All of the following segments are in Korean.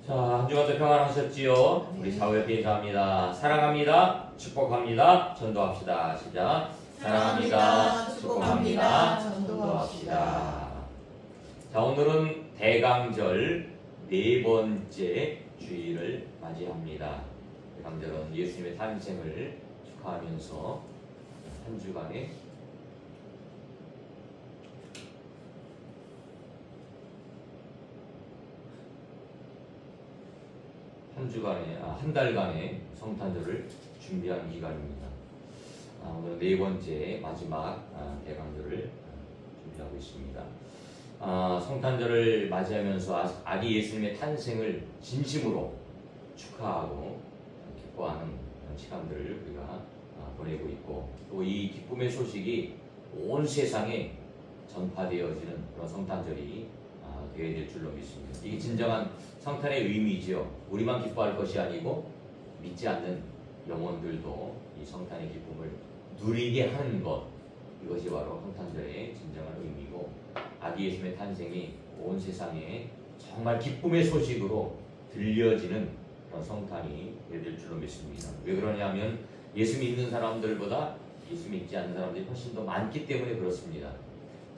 자, 한 주간도 평안하셨지요? 우리 좌우 옆에 인사합니다. 사랑합니다. 축복합니다. 전도합시다. 시작. 사랑합니다. 축복합니다. 전도합시다. 자, 오늘은 대강절 네 번째 주일을 맞이합니다. 대강절은 예수님의 탄생을 축하하면서 한 주간에 한 달간의 성탄절을 준비하는 기간입니다. 오늘 네 번째 마지막 대강절을 준비하고 있습니다. 성탄절을 맞이하면서 아기 예수님의 탄생을 진심으로 축하하고 기뻐하는 시간들을 우리가 보내고 있고, 또 이 기쁨의 소식이 온 세상에 전파되어지는 그런 성탄절이 되어야 될 줄로 믿습니다. 이게 진정한 성탄의 의미지요. 우리만 기뻐할 것이 아니고 믿지 않는 영혼들도 이 성탄의 기쁨을 누리게 하는 것, 이것이 바로 성탄절의 진정한 의미고, 아기 예수님의 탄생이 온 세상에 정말 기쁨의 소식으로 들려지는 그런 성탄이 되어야 될 줄로 믿습니다. 왜 그러냐면 예수 믿는 사람들보다 예수 믿지 않는 사람들이 훨씬 더 많기 때문에 그렇습니다.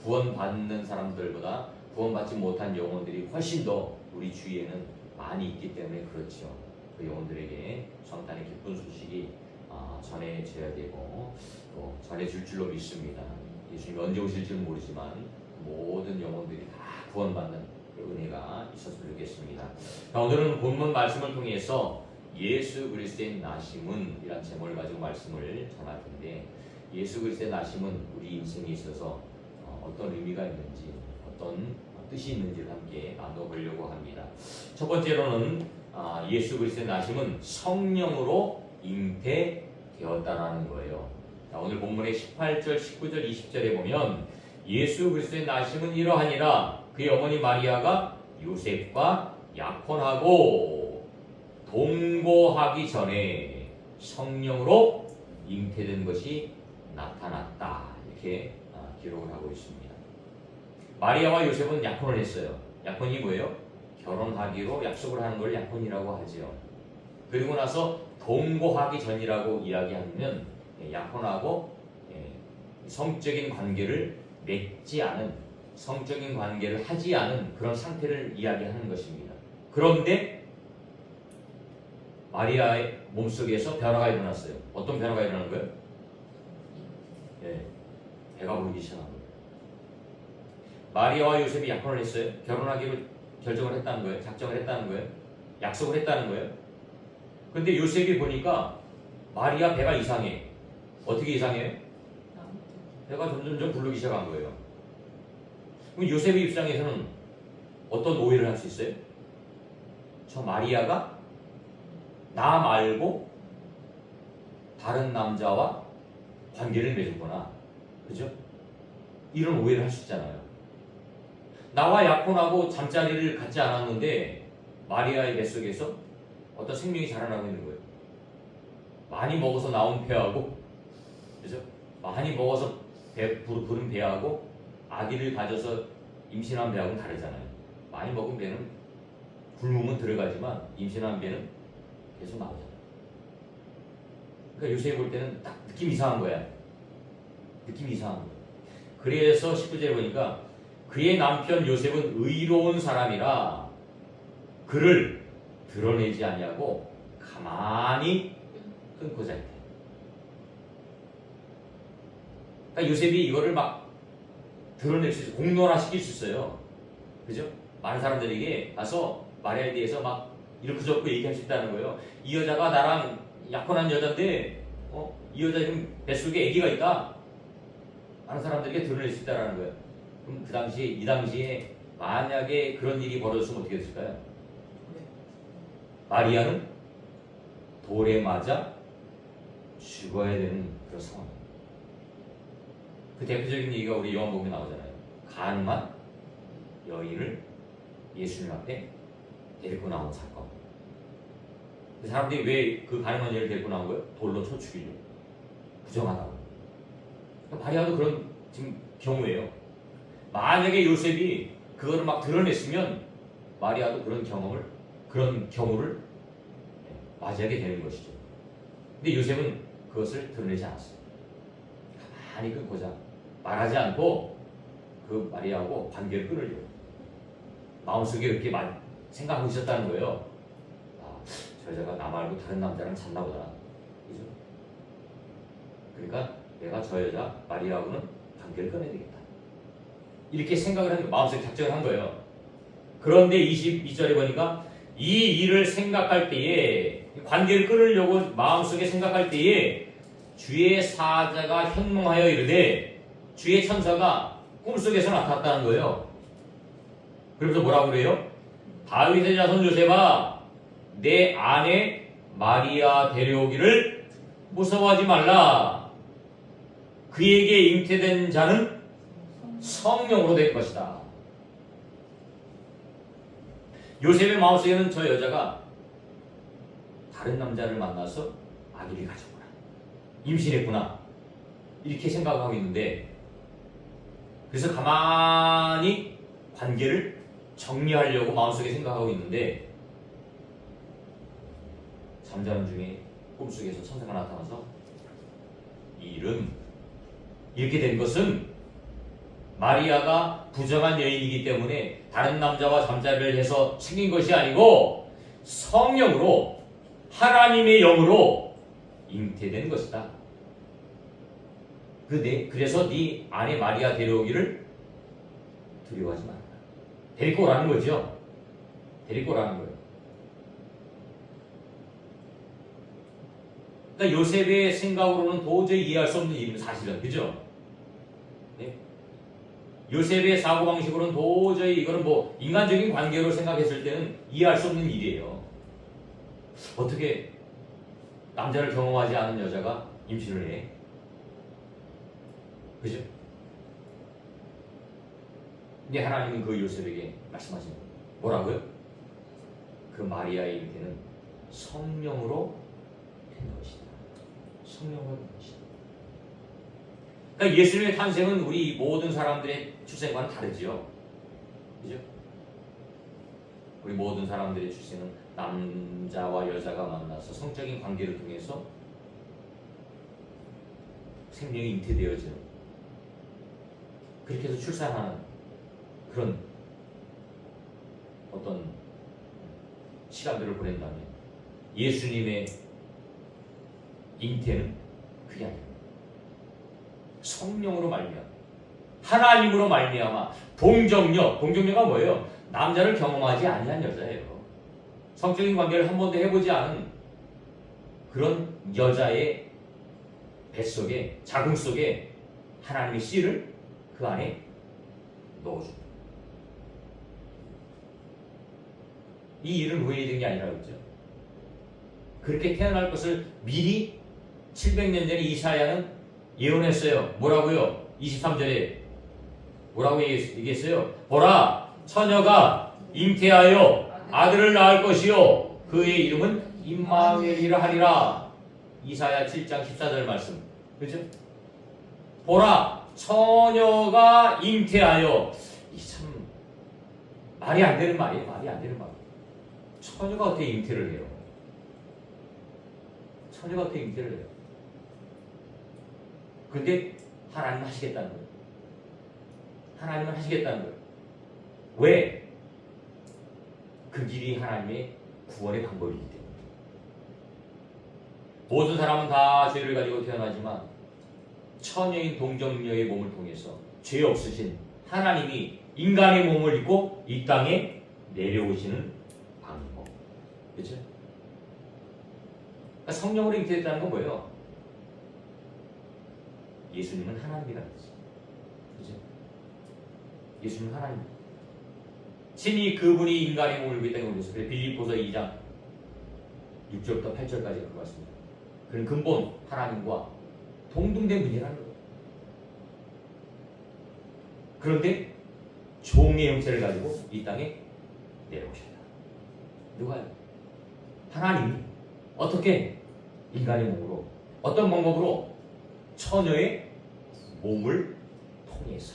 구원받는 사람들보다 구원받지 못한 영혼들이 훨씬 더 우리 주위에는 많이 있기 때문에 그렇죠. 그 영혼들에게 성탄의 기쁜 소식이 전해져야 되고 또 전해질 줄로 믿습니다. 예수님이 언제 오실지는 모르지만 모든 영혼들이 다 구원받는 그 은혜가 있었으면 좋겠습니다. 오늘은 본문 말씀을 통해서 예수 그리스도의 나심은 이란 제목을 가지고 말씀을 전할 텐데, 예수 그리스도의 나심은 우리 인생에 있어서 어떤 의미가 있는지, 어떤 뜻이 있는지를 함께 나눠보려고 합니다. 첫 번째로는 예수 그리스도의 나심은 성령으로 잉태되었다라는 거예요. 오늘 본문의 18절, 19절, 20절에 보면 예수 그리스도의 나심은 이러하니라. 그의 어머니 마리아가 요셉과 약혼하고 동거하기 전에 성령으로 잉태된 것이 나타났다. 이렇게 기록을 하고 있습니다. 마리아와 요셉은 약혼을 했어요. 약혼이 뭐예요? 결혼하기로 약속을 하는 걸 약혼이라고 하죠. 그리고 나서 동거하기 전이라고 이야기하면 약혼하고 성적인 관계를 맺지 않은, 성적인 관계를 하지 않은 그런 상태를 이야기하는 것입니다. 그런데 마리아의 몸속에서 변화가 일어났어요. 어떤 변화가 일어나는 거예요? 배가 부르기 시작한 거예요. 마리아와 요셉이 약혼을 했어요. 결혼하기로 결정을 했다는 거예요. 작정을 했다는 거예요. 약속을 했다는 거예요. 근데 요셉이 보니까 마리아 배가 이상해. 어떻게 이상해요? 배가 점점점 부르기 시작한 거예요. 그럼 요셉의 입장에서는 어떤 오해를 할 수 있어요? 저 마리아가 나 말고 다른 남자와 관계를 맺었구나. 그죠? 이런 오해를 할 수 있잖아요. 나와 약혼하고 잠자리를 갖지 않았는데 마리아의 뱃속에서 어떤 생명이 자라나고 있는 거예요. 많이 먹어서 나온 배하고, 그죠? 많이 먹어서 부른 배하고 아기를 가져서 임신한 배하고는 다르잖아요. 많이 먹은 배는 굶으면 들어가지만 임신한 배는 계속 나오잖아요. 그러니까 요셉이 볼 때는 딱 느낌이 이상한 거야. 느낌이 이상한 거야. 그래서 19절에 보니까 그의 남편 요셉은 의로운 사람이라 그를 드러내지 아니하고 가만히 끊고 잘 때. 그러니까 요셉이 이거를 막 드러낼 수 있어요. 공론화시킬 수 있어요. 그죠? 많은 사람들에게 가서 마리아에 대해서 막 이렇게 저렇게 얘기할 수 있다는 거예요. 이 여자가 나랑 약혼한 여자인데 이 여자 지금 뱃속에 아기가 있다. 많은 사람들에게 드러낼 수 있다는 거예요. 그럼 이 당시에 만약에 그런 일이 벌어졌으면 어떻게 됐을까요? 마리아는 돌에 맞아 죽어야 되는 그런 상황이에요. 그 대표적인 얘기가 우리 요한복음에 나오잖아요. 가늠한 여인을 예수님 앞에 데리고 나온 사건. 그 사람들이 왜 그 가늠한 여인을 데리고 나온 거예요? 돌로 쳐 죽이려고. 부정하다고. 그러니까 마리아도 그런 지금 경우예요. 만약에 요셉이 그거를 막 드러냈으면 마리아도 그런 경험을 그런 경우를 맞이하게 되는 것이죠. 근데 요셉은 그것을 드러내지 않았어요. 가만히 그 고자 말하지 않고 그 마리아하고 관계를 끊으려고 마음속에 그렇게 생각하고 있었다는 거예요. 아, 저 여자가 나 말고 다른 남자랑 잤나 보다. 그죠? 그러니까 내가 저 여자 마리아하고는 관계를 끊어야 되겠다. 이렇게 생각을 한, 마음속에 작정을 한 거예요. 그런데 22절에 보니까 이 일을 생각할 때에, 관계를 끊으려고 마음속에 생각할 때에 주의 사자가 현몽하여 이르되, 주의 천사가 꿈속에서 나타났다는 거예요. 그러면서 뭐라고 그래요? 다윗의 자손 요셉아, 내 아내 마리아 데려오기를 무서워하지 말라. 그에게 잉태된 자는 성령으로 될 것이다. 요셉의 마음속에는 저 여자가 다른 남자를 만나서 아기를 가졌구나, 임신했구나, 이렇게 생각하고 있는데, 그래서 가만히 관계를 정리하려고 마음속에 생각하고 있는데, 잠자는 중에 꿈속에서 천사가 나타나서 이 일은, 이렇게 된 것은 마리아가 부정한 여인이기 때문에 다른 남자와 잠자리를 해서 생긴 것이 아니고 성령으로, 하나님의 영으로 잉태된 것이다. 그래서 네 아내 마리아 데려오기를 두려워하지 말라. 데리고 오라는 거죠. 데리고 오라는 거예요. 그러니까 요셉의 생각으로는 도저히 이해할 수 없는 일입니다. 사실은. 그죠? 네? 요셉의 사고방식으로는 도저히, 이거는 뭐 인간적인 관계로 생각했을 때는 이해할 수 없는 일이에요. 어떻게 남자를 경험하지 않은 여자가 임신을 해? 그죠? 근데 하나님은 그 요셉에게 말씀하신 뭐라고요? 그 마리아의 잉태는 성령으로 된 것이다. 성령으로 된 것이다. 그러니까 예수님의 탄생은 우리 모든 사람들의 출생과는 다르지요. 그죠? 우리 모든 사람들의 출생은 남자와 여자가 만나서 성적인 관계를 통해서 생명이 잉태되어져, 그렇게 해서 출산하는 그런 어떤 시간들을 보낸다면, 예수님의 잉태는 그게 아니에요. 성령으로 말미암아, 하나님으로 말미암아, 동정녀가 뭐예요? 남자를 경험하지 아니한 여자예요. 성적인 관계를 한 번도 해보지 않은 그런 여자의 뱃속에, 자궁 속에 하나님의 씨를 그 안에 넣어줍니다. 이 일은 우연히 된 게 아니라 그랬죠. 그렇게 태어날 것을 미리 700년 전에 이사야는 예언했어요. 뭐라고요? 23절에 뭐라고 얘기했어요? 보라, 처녀가 잉태하여 아들을 낳을 것이요 그의 이름은 임마누엘이라 하리라. 이사야 7장 14절 말씀. 그렇죠? 보라, 처녀가 잉태하여, 이 참 말이 안 되는 말이에요. 말이 안 되는 말. 처녀가 어떻게 잉태를 해요? 처녀가 어떻게 잉태를 해요? 근데 하나님은 하시겠다는 거예요. 하나님은 하시겠다는 거예요. 왜? 그 길이 하나님의 구원의 방법이기 때문에. 모든 사람은 다 죄를 가지고 태어나지만 처녀인 동정녀의 몸을 통해서 죄 없으신 하나님이 인간의 몸을 입고 이 땅에 내려오시는 방법. 그렇죠? 그러니까 성령으로 잉태됐다는 건 뭐예요? 예수님은 하나님이라는 거죠. 그렇죠? 예수님은 하나님. 신이 그분이 인간의 몸을 입고 이 땅에 오셔서, 빌립보서 2장 6절부터 8절까지 그거 같습니다. 그런 근본 하나님과 동등된 분이라는 거예요. 그런데 종의 형체를 가지고 이 땅에 내려오셨다. 누가요? 하나님이 어떻게 인간의 몸으로, 어떤 방법으로? 처녀의 몸을 통해서.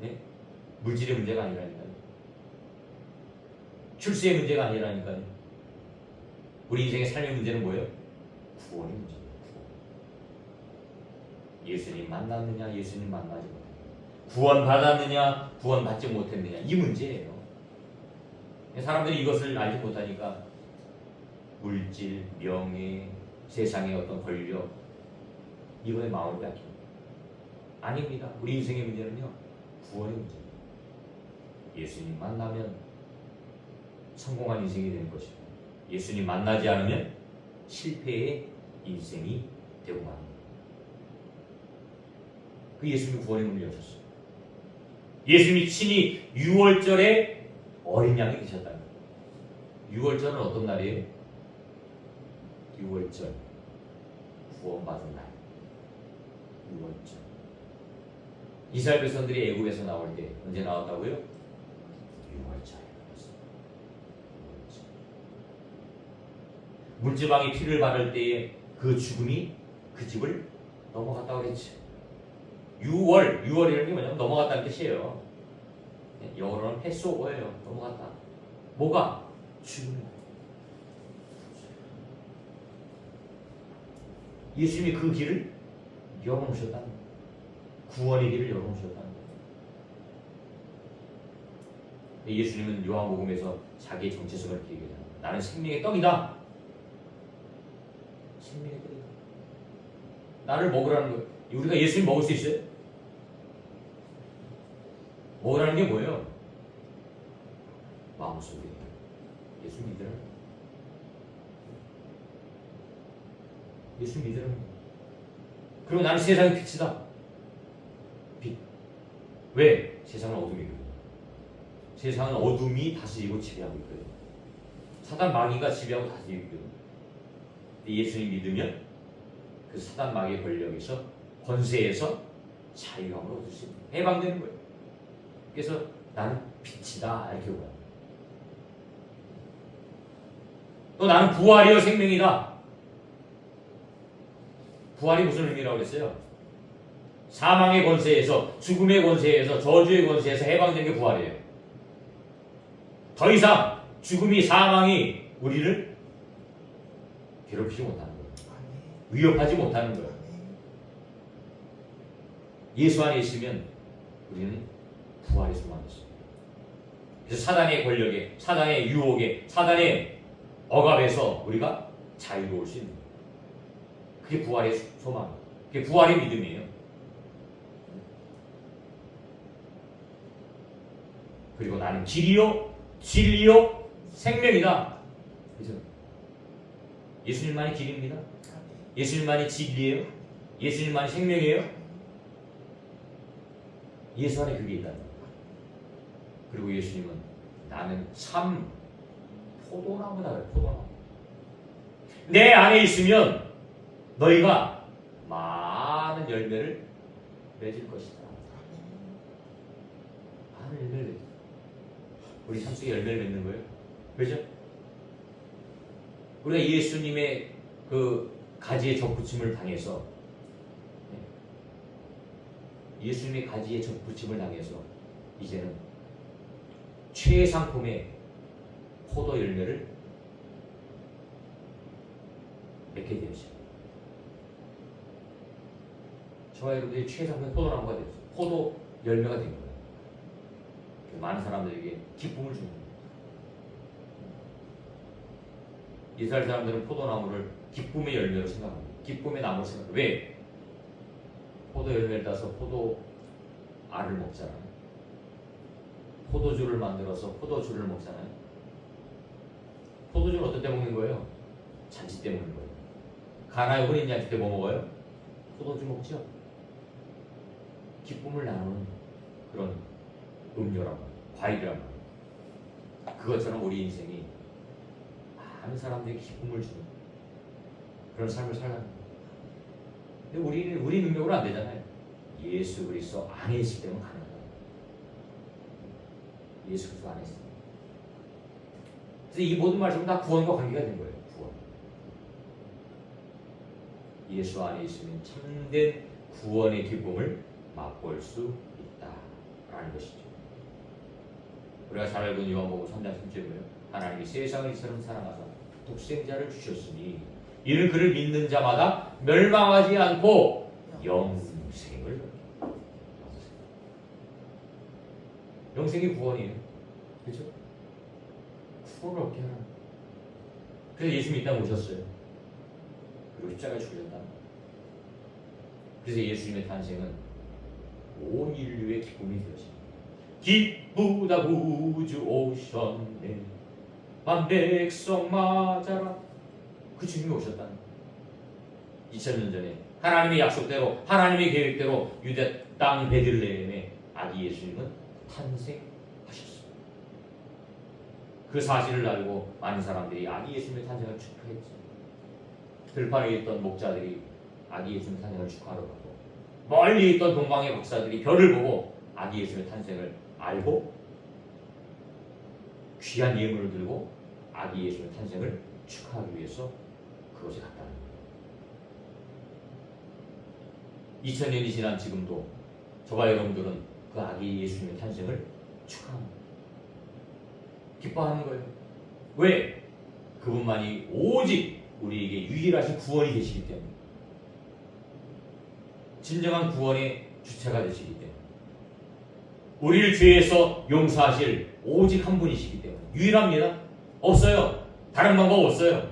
네? 물질의 문제가 아니라니까요. 출세의 문제가 아니라니까요. 우리 인생의 삶의 문제는 뭐예요? 구원의 문제예요. 구원. 예수님 만났느냐, 예수님 만나지 못했느냐, 구원 받았느냐, 구원 받지 못했느냐, 이 문제예요. 사람들이 이것을 알지 못하니까 물질, 명예, 세상의 어떤 권력, 이거에 마음을 뺏깁니다. 아닙니다. 우리 인생의 문제는요, 구원의 문제입니다. 예수님 만나면 성공한 인생이 되는 것이고, 예수님 만나지 않으면 실패의 인생이 되고 맙니다. 그 예수님이 구원의 문을 여셨어요. 예수님이 친히 6월절에 어린 양이 되셨다는 거예요. 6월절은 어떤 날이에요? 6월절, 구원받은 날. 6월절. 이스라엘 백성들이 애굽에서 나올 때 언제 나왔다고요? 6월절에 나왔어요. 6월절. 문지방이 피를 바를 때에 그 죽음이 그 집을 넘어갔다고 그랬죠. 6월이라는 게 뭐냐면 넘어갔다는 뜻이에요. 영어로는 패스오버예요. 넘어갔다. 뭐가? 죽음이. 예수님이 그 길을 열어놓으셨다는 거예요. 구원의 길을 열어놓으셨다는 거예요. 예수님은 요한복음에서 자기의 정체성을 이렇게 얘기해요. 나는 생명의 떡이다. 생명의 떡이다. 나를 먹으라는 거예요. 우리가 예수님 먹을 수 있어요? 먹으라는 게 뭐예요? 마음속에 예수 믿으라는 거예요. 예수 믿으라는 거예요. 그리고 나는 세상의 빛이다. 빛. 왜? 세상은 어둠이거든요. 세상은 어둠이 다스리고 지배하고 있거든요. 사단 마귀가 지배하고 다스리고 있거든요. 예수님 믿으면 그 사단 마귀의 권력에서, 권세에서 자유함을 얻을 수 있는, 해방되는 거예요. 그래서 나는 빛이다 이렇게 보여요. 또 나는 부활이요 생명이다. 부활이 무슨 의미라고 그랬어요? 사망의 권세에서, 죽음의 권세에서, 저주의 권세에서 해방된 게 부활이에요. 더 이상 죽음이, 사망이 우리를 괴롭히지 못하는 거예요. 위협하지 못하는 거예요. 예수 안에 있으면 우리는 부활의 소망이 있습니다. 그래서 사단의 권력에, 사단의 유혹에, 사단의 억압에서 우리가 자유로울 수 있는 거예요. 그게 부활의 소망, 그게 부활의 믿음이에요. 그리고 나는 길이요, 진리요, 생명이다. 그죠? 예수님만이 길입니다. 예수님만이 진리예요. 예수님만이 생명이에요. 예수 안에 그게 있다. 그리고 예수님은 나는 참 포도나무다. 포도나무. 내 안에 있으면 너희가 많은 열매를 맺을 것이다. 많은 열매를 맺을. 우리 삶 속에 열매를 맺는 거예요. 그렇죠? 우리가 예수님의 그 가지의 접붙임을 당해서, 예수님의 가지의 접붙임을 당해서 이제는 최상품의 포도 열매를 맺게 되었어요. 저와 여러분들이 최상품의 포도나무가 되었어요. 포도 열매가 된 거예요. 많은 사람들에게 기쁨을 주는 거예요. 이스라엘 사람들은 포도나무를 기쁨의 열매로 생각합니다. 기쁨의 나무로 생각합니다. 왜? 포도 열매를 따서 포도 알을 먹잖아요. 포도주를 만들어서 포도주를 먹잖아요. 포도주는 어떤 때 먹는 거예요? 잔치 때 먹는 거예요. 가나의 혼인 잔치 때 뭐 먹어요? 포도주 먹죠. 기쁨을 나누는 그런 음료란 말이에요. 과일이란 말이에요. 그것처럼 우리 인생이 많은 사람들에게 기쁨을 주는 그런 삶을 살아가는 거예요. 근데 우리 능력으로 안 되잖아요. 예수 그리스도 안에 있을 때는 가능해요. 예수 그리스도 안에 있을 때. 그래서 이 모든 말씀은 다 구원과 관계가 된 거예요. 구원. 예수 안에 있으면 참된 구원의 기쁨을 맛볼 수 있다라는 것입니다. 우리가 잘 알고 있는 요한복음 3장 3절에 뭐예요? 하나님이 세상을 이처럼 사랑하사 독생자를 주셨으니 이는 그를 믿는 자마다 멸망하지 않고 영생을. 영생이 구원이에요. 그렇죠? 구원을 얻게 하라. 그래서 예수님이 이 땅에 오셨어요. 그리고 십자가에 죽으셨다. 그래서 예수님의 탄생은 온 인류의 기쁨이 되었습니다. 기쁘다 구주 오셨네 만 백성 맞아라. 그 주님이 오셨다는 거예요. 2000년 전에 하나님의 약속대로 하나님의 계획대로 유대 땅 베들레헴에 아기 예수님은 탄생하셨습니다. 그 사실을 알고 많은 사람들이 아기 예수님의 탄생을 축하했죠. 들판에 있던 목자들이 아기 예수님의 탄생을 축하하러 가고 멀리 있던 동방의 박사들이 별을 보고 아기 예수님의 탄생을 알고 귀한 예물을 들고 아기 예수님의 탄생을 축하하기 위해서 그것에 갔다는 거예요. 2000년이 지난 지금도 저와 여러분들은 그 아기 예수님의 탄생을 축하합니다. 기뻐하는 거예요. 왜? 그분만이 오직 우리에게 유일하신 구원이 되시기 때문에, 진정한 구원의 주체가 되시기 때문에, 우리를 죄에서 용서하실 오직 한 분이시기 때문에 유일합니다. 없어요. 다른 방법 없어요.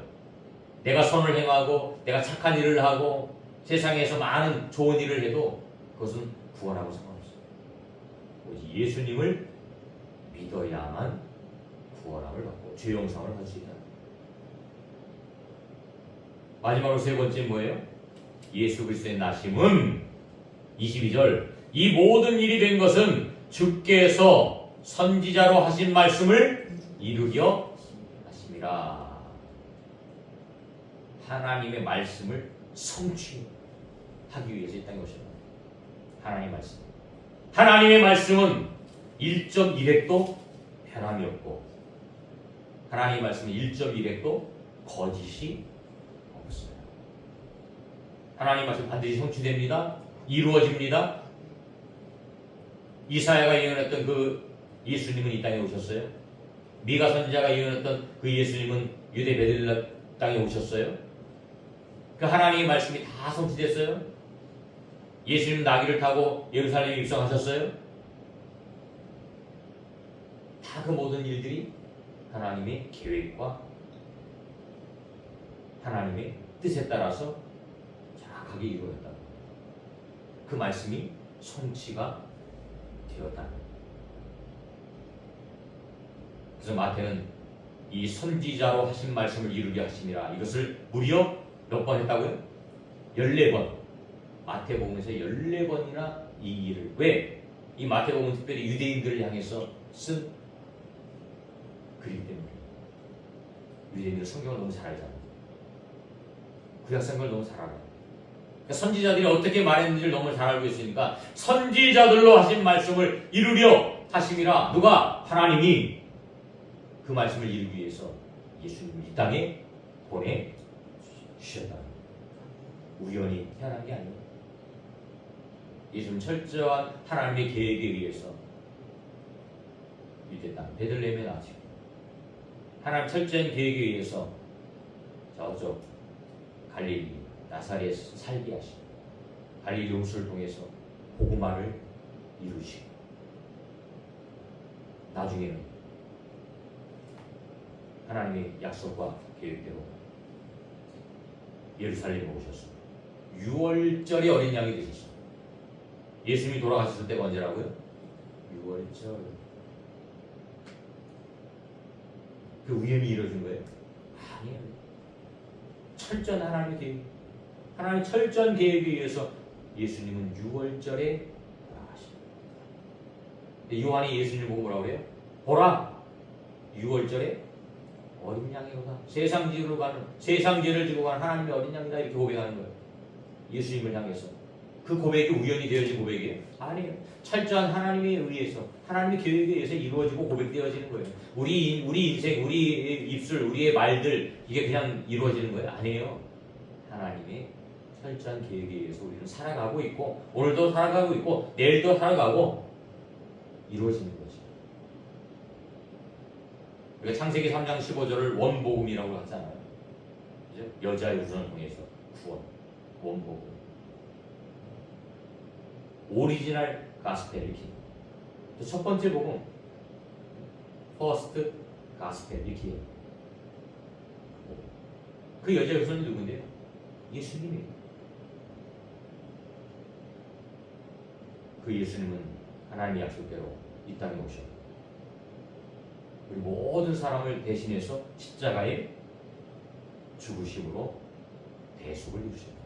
내가 선을 행하고 내가 착한 일을 하고 세상에서 많은 좋은 일을 해도 그것은 구원하고 상관없어요. 오직 예수님을 믿어야만 구원함을 받고 죄 용서를 할 수 있다. 마지막으로 세 번째 뭐예요? 예수 그리스도의 나심은 22절 이 모든 일이 된 것은 주께서 선지자로 하신 말씀을 이루려 하심이라. 하나님의 말씀을 성취하기 위해서 이 땅에 오셨다. 하나님의 말씀. 하나님의 말씀은 1.1핵도 변함이 없고 하나님의 말씀은 1.1핵도 거짓이 없어요. 하나님의 말씀 반드시 성취됩니다. 이루어집니다. 이사야가 예언했던 그 예수님은 이 땅에 오셨어요. 미가 선지자가 예언했던 그 예수님은 유대 베들레헴 땅에 오셨어요. 그 하나님의 말씀이 다 성취됐어요. 예수님 나귀를 타고 예루살렘에 입성하셨어요. 다 그 모든 일들이 하나님의 계획과 하나님의 뜻에 따라서 정확하게 이루어졌다. 그 말씀이 성취가 되었다. 그래서 마태는 이 선지자로 하신 말씀을 이루게 하심이라. 이것을 무려 몇 번 했다고요? 14번. 마태복음에서 14번이나 이 일을. 왜? 이 마태복음은 특별히 유대인들을 향해서 쓴 글이기 때문에. 유대인들은 성경을 너무 잘 알잖아요. 구약성경을 너무 잘 알아요. 그러니까 선지자들이 어떻게 말했는지를 너무 잘 알고 있으니까 선지자들로 하신 말씀을 이루려 하심이라. 누가? 하나님이 그 말씀을 이루기 위해서 예수님을 이 땅에 보내주셨다. 우연히 태어난 게 아니에요. 예수님은 철저한 하나님의 계획에 의해서 유대 땅 베들레헴에 나시고 하나님 철저한 계획에 의해서 저쪽 갈릴리 나사렛에서 살게 하시고 갈릴리 홍수를 통해서 복음화를 이루시고 나중에는 하나님의 약속과 계획대로 예루살렘에 오셨습니다. 6월절의 어린 양이 되셨습니다. 예수님이 돌아가셨을 때가 언제라고요? 6월절. 그 우연히 이루어진 거예요? 아니에요. 철저한 하나님의 계획, 하나님의 철저한 계획에 의해서 예수님은 6월절에 돌아가십니다. 요한이 예수님을 보고 뭐라고 그래요? 보라! 6월절에 어린 양이로다. 세상 죄를 지고 가는 하나님의 어린 양이다. 이렇게 고백하는 거예요. 예수님을 향해서. 그 고백이 우연히 되어진 고백이에요? 아니에요. 철저한 하나님에 의해서, 하나님의 계획에 의해서 이루어지고 고백되어지는 거예요. 우리 인생, 우리의 입술, 우리의 말들, 이게 그냥 이루어지는 거예요? 아니에요. 하나님의 철저한 계획에 의해서 우리는 살아가고 있고, 오늘도 살아가고 있고, 내일도 살아가고, 이루어지는 거죠. 우리가 창세기 3장 15절을 원복음이라고 하잖아요. 그죠? 여자의 우선을 통해서 구원, 원복음. 오리지널 가스펠 이렇게. 첫 번째 복음, 퍼스트 가스펠 이렇게. 그 여자의 우선이 누군데요? 예수님이에요. 그 예수님은 하나님의 약속대로 이 땅에 오셨고 그리고 모든 사람을 대신해서 십자가에 죽으심으로 대속을 이루셨다.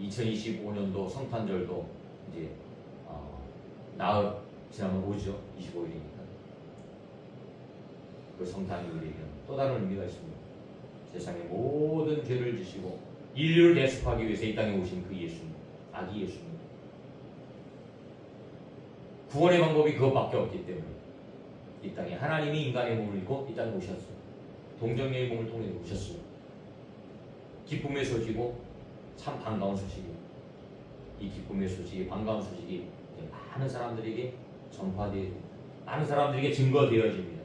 2025년도 성탄절도 이제 나흘 지나면 오죠. 25일이니까. 그 성탄이 우리에게는 또 다른 의미가 있습니다. 세상의 모든 죄를 지시고 인류를 대속하기 위해서 이 땅에 오신 그 예수님, 아기 예수님. 구원의 방법이 그것밖에 없기 때문에 이 땅에 하나님이 인간의 몸을 입고 이 땅에 오셨어요. 동정녀의 몸을 통해 오셨어요. 기쁨의 소식이고 참 반가운 소식이에요. 이 기쁨의 소식이, 반가운 소식이 많은 사람들에게 전파되어 많은 사람들에게 증거되어집니다.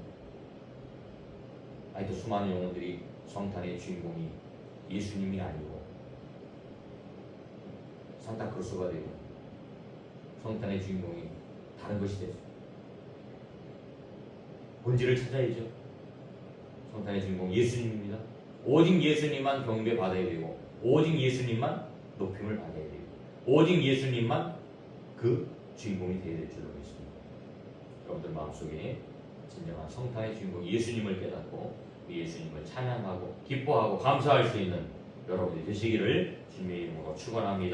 아직도 수많은 영혼들이 성탄의 주인공이 예수님이 아니고 산타크로스가 되고 성탄의 주인공이 다른 것이 됐어요. 본질을 찾아야죠. 성탄의 주인공 예수님입니다. 오직 예수님만 경배받아야 되고 오직 예수님만 높임을 받아야 되고 오직 예수님만 그 주인공이 되어야 될 줄로 믿습니다. 여러분들 마음속에 진정한 성탄의 주인공 예수님을 깨닫고 그 예수님을 찬양하고 기뻐하고 감사할 수 있는 여러분들이 되시기를 주님의 이름으로 축원합니다.